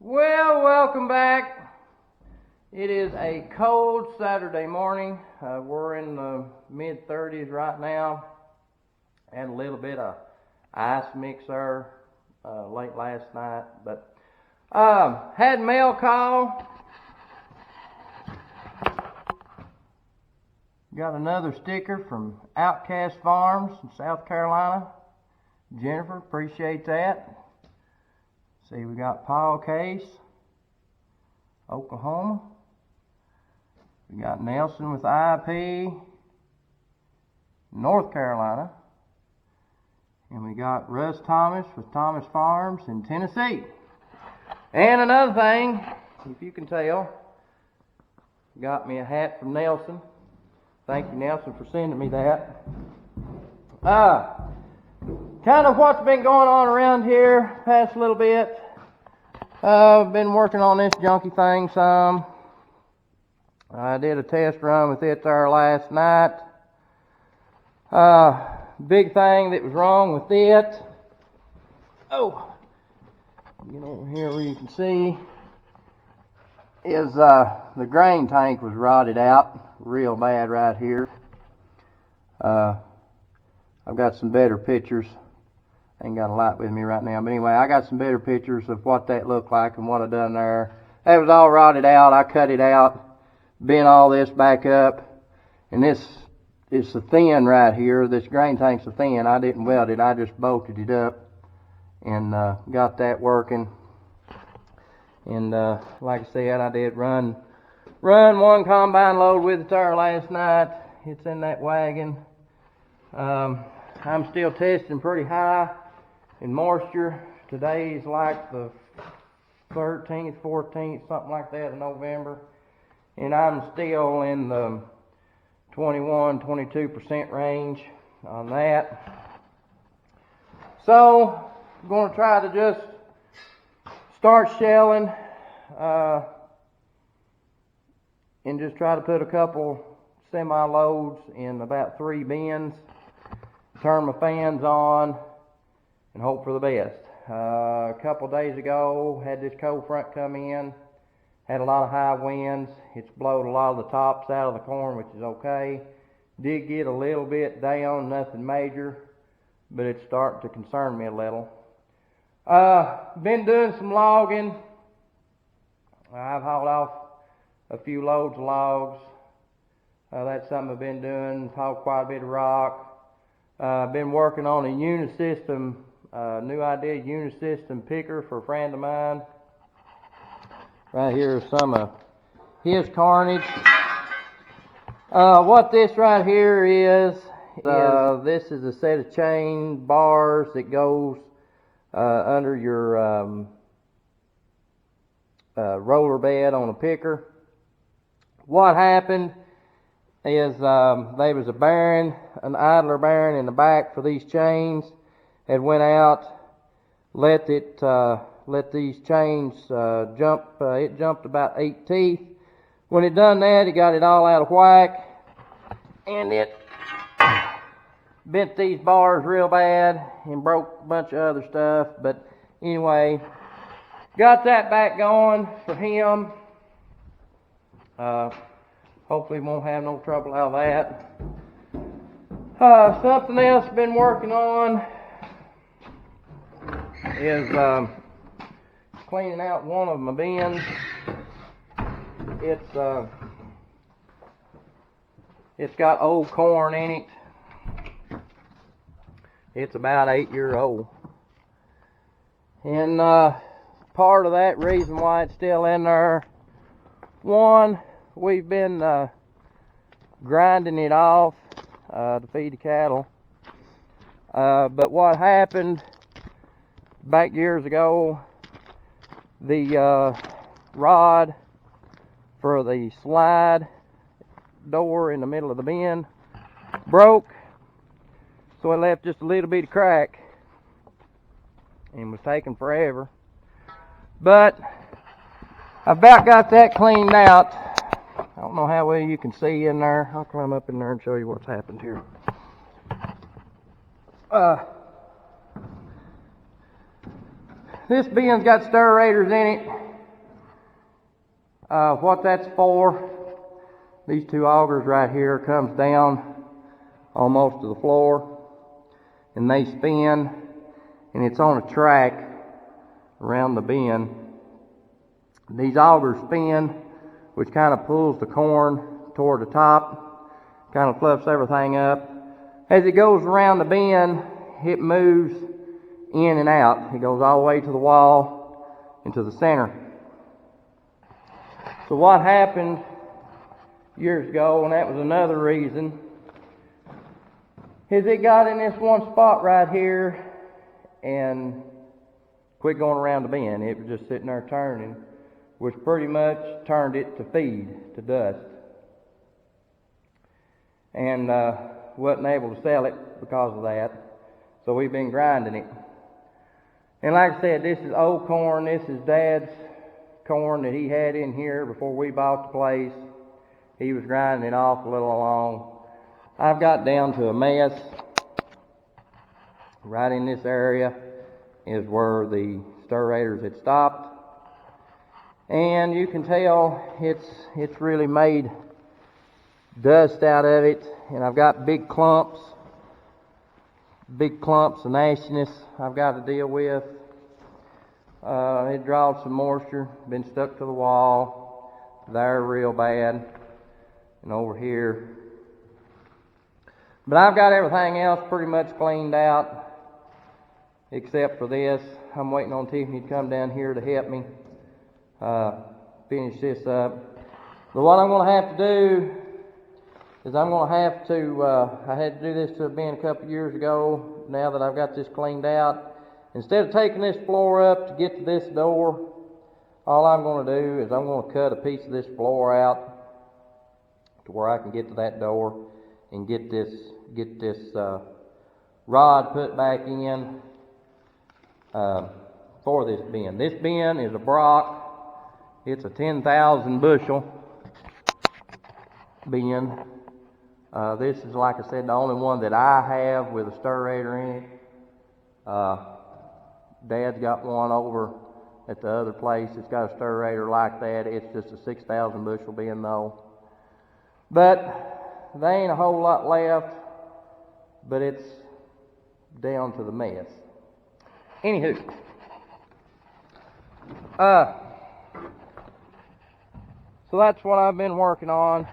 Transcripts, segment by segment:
Well, welcome back. It is a cold Saturday morning. We're in the mid-30s right now. Had a little bit of ice mixer late last night, but had mail call. Got another sticker from Outcast Farms in South Carolina. Jennifer, appreciate that. See, we got Paul Case, Oklahoma. We got Nelson with IP, North Carolina. And we got Russ Thomas with Thomas Farms in Tennessee. And another thing, if you can tell, got me a hat from Nelson. Thank you, Nelson, for sending me that. Kind of what's been going on around here past little bit. I've been working on this junkie thing some. I did a test run with it there last night. Big thing that was wrong with it. Oh, get over here where you can see is the grain tank was rotted out real bad right here. I've got some better pictures. I ain't got a light with me right now, but anyway, I got some better pictures of what that looked like and what I done there. That was all rotted out. I cut it out, bent all this back up, and this is a thin right here. This grain tank's a thin. I didn't weld it. I just bolted it up and got that working. And like I said, I did run one combine load with it there last night. It's in that wagon. I'm still testing pretty high in moisture. Today's like the 13th, 14th, something like that of November. And I'm still in the 21-22% range on that. So I'm going to try to just start shelling and just try to put a couple semi-loads in about 3 bins, turn my fans on, and hope for the best. A couple days ago, had this cold front come in, had a lot of high winds. It's blowed a lot of the tops out of the corn, which is okay. Did get a little bit down, nothing major, but it's starting to concern me a little. Been doing some logging. I've hauled off a few loads of logs. That's something I've been doing. Hauled quite a bit of rock. Been working on a Unisystem, new idea Unisystem picker for a friend of mine. Right here is some of his carnage. What this right here is this is a set of chain bars that goes under your roller bed on a picker. What happened is there was a bearing, an idler bearing in the back for these chains. It went out, let these chains jump. It jumped about 8 teeth. When it done that, it got it all out of whack, and it bent these bars real bad and broke a bunch of other stuff. But anyway, got that back going for him. Hopefully won't have no trouble out of that. Something else I've been working on is cleaning out one of my bins. It's got old corn in it. It's about 8 years old. And part of that reason why it's still in there, one, we've been grinding it off to feed the cattle. But what happened back years ago, the rod for the slide door in the middle of the bin broke, so it left just a little bit of crack and was taking forever. But I've about got that cleaned out. I don't know how well you can see in there. I'll climb up in there and show you what's happened here. This bin's got stirrators in it. What that's for, these two augers right here comes down almost to the floor, and they spin, and it's on a track around the bin. These augers spin, which kind of pulls the corn toward the top, kind of fluffs everything up. As it goes around the bin, it moves in and out. It goes all the way to the wall and to the center. So what happened years ago, and that was another reason, is it got in this one spot right here and quit going around the bin. It was just sitting there turning, which pretty much turned it to feed, to dust. And wasn't able to sell it because of that. So we've been grinding it. And like I said, this is old corn. This is Dad's corn that he had in here before we bought the place. He was grinding it off a little along. I've got down to a mess. Right in this area is where the stirrators had stopped. And you can tell it's really made dust out of it. And I've got big clumps of nastiness I've got to deal with. It draws some moisture, been stuck to the wall there real bad, and over here. But I've got everything else pretty much cleaned out, except for this. I'm waiting on Tiffany to come down here to help me finish this up. But what I'm going to have to do is I'm going to have to, I had to do this to a bin a couple years ago. Now that I've got this cleaned out, instead of taking this floor up to get to this door, all I'm going to do is I'm going to cut a piece of this floor out to where I can get to that door and get this rod put back in for this bin. This bin is a Brock. It's a 10,000 bushel bin. This is, like I said, the only one that I have with a stirrator in it. Dad's got one over at the other place. It's got a stirrator like that. It's just a 6,000 bushel bin though. But there ain't a whole lot left, but it's down to the mess. Anywho, so that's what I've been working on.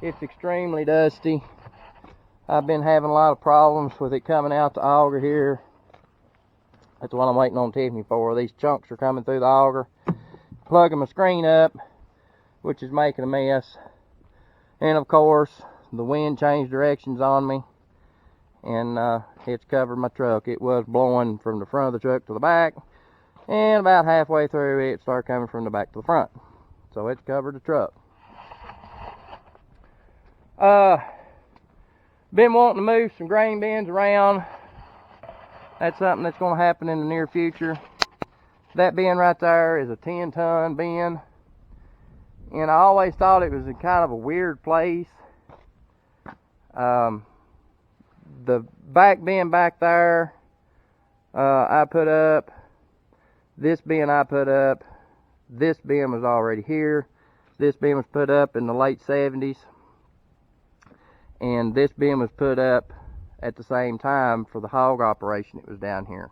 It's extremely dusty. I've been having a lot of problems with it coming out the auger here. That's what I'm waiting on Tiffany for. These chunks are coming through the auger, plugging my screen up, which is making a mess. And of course, the wind changed directions on me, and it's covered my truck. It was blowing from the front of the truck to the back, and about halfway through it started coming from the back to the front. So it's covered the truck. Been wanting to move some grain bins around. That's something that's going to happen in the near future. That bin right there is a 10-ton bin, and I always thought it was in kind of a weird place. The back bin back there, I put up. This bin I put up. This bin was already here. This bin was put up in the late 70s. And this bin was put up at the same time for the hog operation that was down here.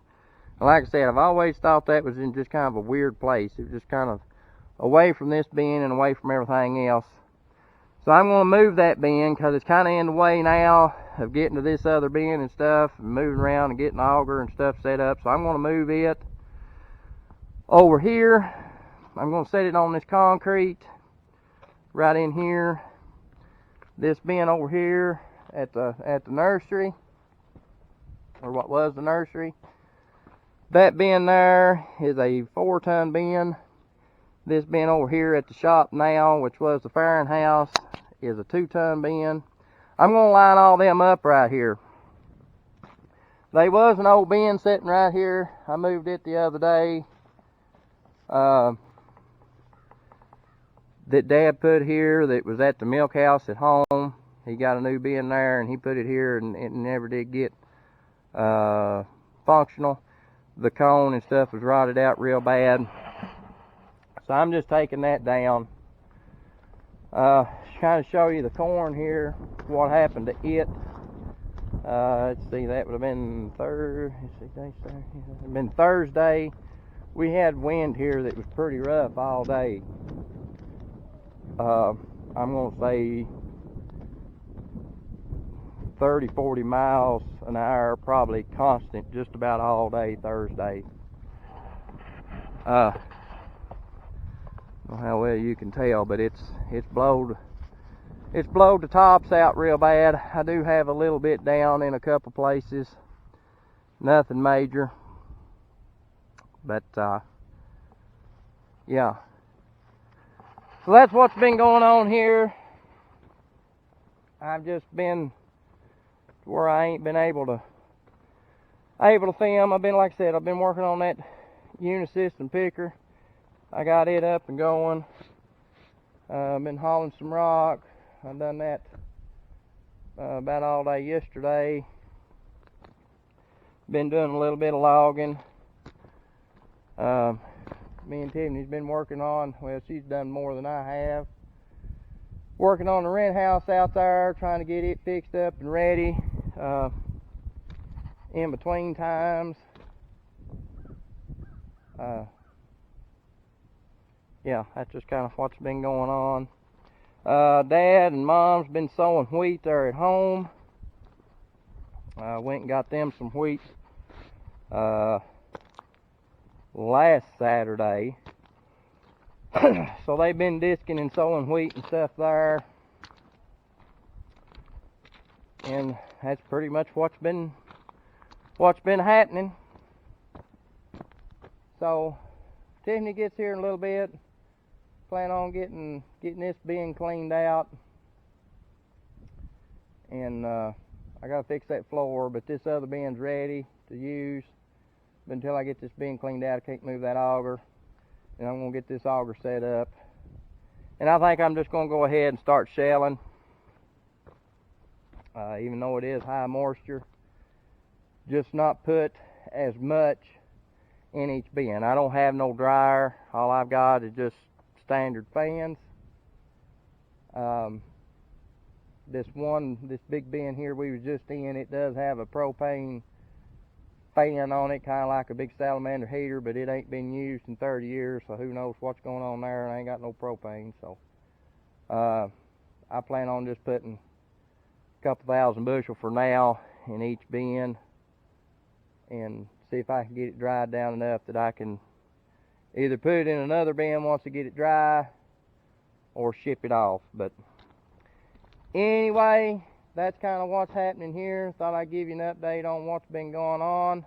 And like I said, I've always thought that was in just kind of a weird place. It was just kind of away from this bin and away from everything else. So I'm going to move that bin because it's kind of in the way now of getting to this other bin and stuff, and moving around and getting the auger and stuff set up. So I'm going to move it over here. I'm going to set it on this concrete right in here. This bin over here at the nursery, or what was the nursery. That bin there is a 4-ton bin. This bin over here at the shop now, which was the firing house, is a 2-ton bin. I'm going to line all them up right here. There was an old bin sitting right here. I moved it the other day. That Dad put here that was at the milk house at home. He got a new bin there and he put it here, and it never did get functional. The cone and stuff was rotted out real bad. So I'm just taking that down. Just kind of show you the corn here, what happened to it. Let's see, that would have been Thursday. We had wind here that was pretty rough all day. I'm going to say 30-40 miles an hour, probably constant just about all day Thursday. I don't know how well you can tell, but it's blowed the tops out real bad. I do have a little bit down in a couple places, nothing major, but yeah. So that's what's been going on here. I've just been where I ain't been able to film. I've been, like I said, I've been working on that Unisystem picker. I got it up and going. Been hauling some rock. I done that about all day yesterday. Been doing a little bit of logging. Me and Tiffany's been working on, well, she's done more than I have, working on the rent house out there, trying to get it fixed up and ready. In between times, yeah, that's just kind of what's been going on. Dad and Mom's been sowing wheat there at home. Went and got them some wheat last Saturday. So they've been disking and sowing wheat and stuff there. And that's pretty much what's been happening. So Tiffany gets here in a little bit. Plan on getting this bin cleaned out. And I gotta fix that floor, but this other bin's ready to use. But until I get this bin cleaned out, I can't move that auger. And I'm gonna get this auger set up. And I think I'm just gonna go ahead and start shelling. Even though it is high moisture, just not put as much in each bin. I don't have no dryer. All I've got is just standard fans. This big bin here we was just in, it does have a propane fan on it, kind of like a big salamander heater, but it ain't been used in 30 years, so who knows what's going on there, and I ain't got no propane. So I plan on just putting a couple thousand bushel for now in each bin, and see if I can get it dried down enough that I can either put it in another bin once I get it dry or ship it off. But anyway, that's kind of what's happening here. Thought I'd give you an update on what's been going on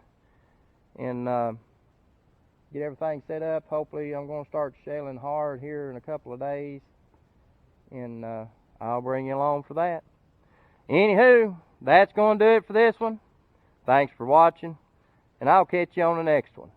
and get everything set up. Hopefully I'm going to start shelling hard here in a couple of days, and I'll bring you along for that. Anywho, that's going to do it for this one. Thanks for watching, and I'll catch you on the next one.